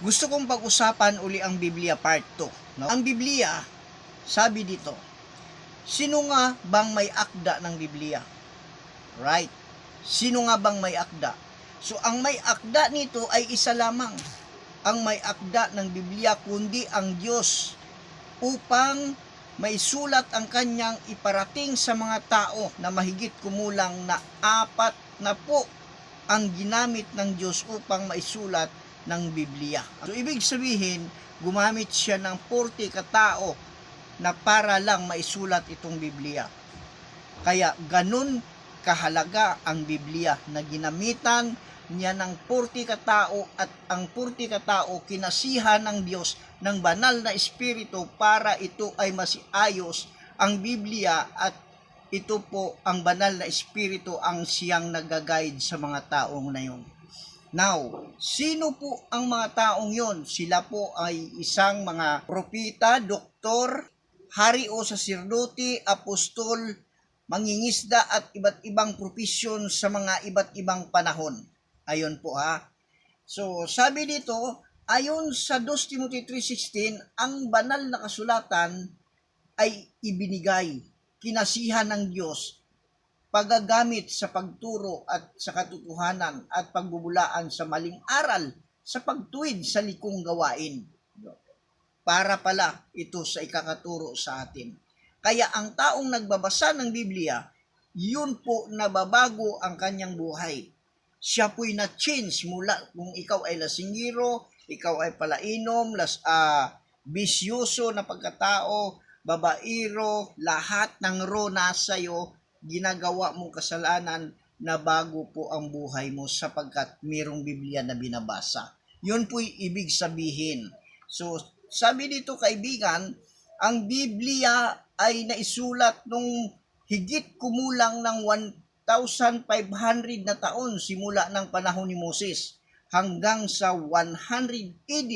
Gusto kong pag-usapan uli ang Biblia part 2. No? Ang Biblia, sabi dito, sino nga bang may akda ng Biblia? Right? Sino nga bang may akda? So, ang may akda nito ay isa lamang. Ang may akda ng Biblia, kundi ang Diyos upang may sulat ang kanyang iparating sa mga tao na mahigit kumulang na 40 ang ginamit ng Diyos upang maisulat ng Biblia. So, ibig sabihin, gumamit siya ng 40 katao na para lang maisulat itong Biblia. Kaya ganun kahalaga ang Biblia na ginamitan niya ng 40 katao at ang 40 katao kinasihan ng Diyos ng banal na espiritu para ito ay masiayos ang Biblia at ito po ang banal na espiritu ang siyang nag-guide sa mga taong na yun. Now, sino po ang mga taong yon? Sila po ay isang mga propita, doktor, hari o saserdote, apostol, mangingisda at iba't ibang profesyon sa mga iba't ibang panahon. Ayon po ha. So, sabi dito, ayon sa 2 Timothy 3:16, ang banal na kasulatan ay ibinigay, kinasihan ng Diyos, paggagamit sa pagturo at sa katotohanan at pagbubulaan sa maling aral sa pagtuwid sa likong gawain. Para pala ito sa ikakaturo sa atin. Kaya ang taong nagbabasa ng Biblia, yun po nababago ang kanyang buhay. Siya po'y na-change mula kung ikaw ay lasinggiro, ikaw ay palainom, bisyoso na pagkatao, babairo, lahat ng nasa iyo, ginagawa mong kasalanan na bago po ang buhay mo sapagkat mayroong Biblia na binabasa. Yun po'y ibig sabihin. So, sabi dito kaibigan, ang Biblia ay naisulat nung higit kumulang ng 1,500 na taon simula ng panahon ni Moses hanggang sa 100 AD.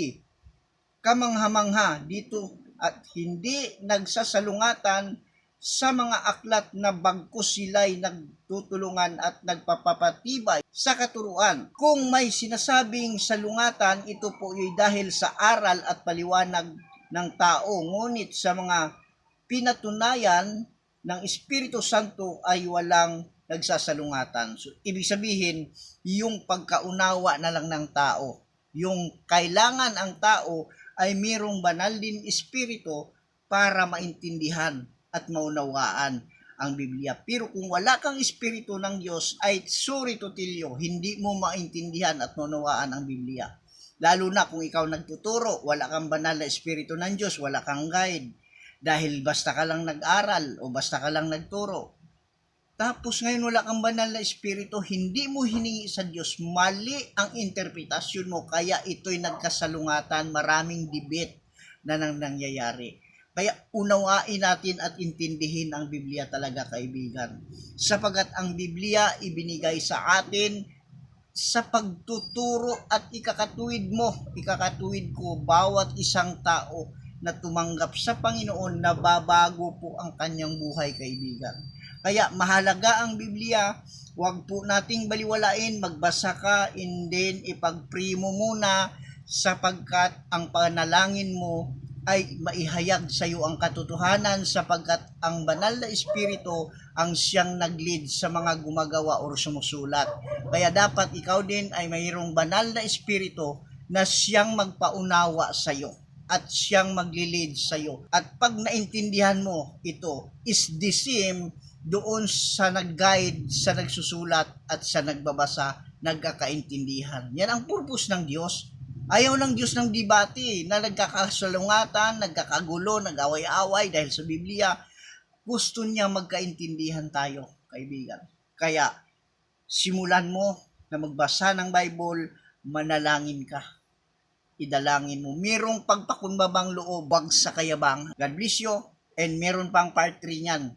Kamangha-mangha dito at hindi nagsasalungatan sa mga aklat na bagkus sila'y nagtutulungan at nagpapapatibay sa katuruan. Kung may sinasabing salungatan, ito po ay dahil sa aral at paliwanag ng tao. Ngunit sa mga pinatunayan ng Espiritu Santo ay walang nagsasalungatan. So, ibig sabihin, yung pagkaunawa na lang ng tao. Yung kailangan ang tao ay mayroong banal din Espiritu para maintindihan at maunawaan ang Biblia. Pero kung wala kang Espiritu ng Diyos, ay sorry to tell you, hindi mo maintindihan at maunawaan ang Biblia. Lalo na kung ikaw nagtuturo, wala kang banal na Espiritu ng Diyos, wala kang guide. Dahil basta ka lang nag-aral o basta ka lang nagturo. Tapos ngayon wala kang banal na Espiritu, hindi mo hiningi sa Diyos, mali ang interpretasyon mo, kaya ito'y nagkasalungatan, maraming debate na nangyayari. Kaya unawain natin at intindihin ang Biblia talaga kaibigan. Sapagat ang Biblia ibinigay sa atin sa pagtuturo at ikakatuwid mo, ikakatuwid ko bawat isang tao na tumanggap sa Panginoon na babago po ang kanyang buhay kaibigan. Kaya mahalaga ang Biblia, huwag po nating baliwalain, magbasa ka and then ipag-pray mo muna sapagkat ang panalangin mo ay maihayag sa iyo ang katotohanan sapagkat ang banal na Espiritu ang siyang nag-lead sa mga gumagawa o sumusulat. Kaya dapat ikaw din ay mayroong banal na Espiritu na siyang magpaunawa sa iyo at siyang magli-lead sa iyo. At pag naintindihan mo ito, is the same doon sa nag-guide, sa nagsusulat at sa nagbabasa, nagkakaintindihan. Yan ang purpose ng Diyos. Ayaw ng Diyos ng debate na nagkakasalungatan, nagkakagulo, nag-away-away dahil sa Biblia. Gusto niya magkaintindihan tayo, kaibigan. Kaya, simulan mo na magbasa ng Bible, manalangin ka. Idalangin mo. Merong pagpakumbabang loob, wag sa kayabang. God bless you, and meron pang part 3 niyan.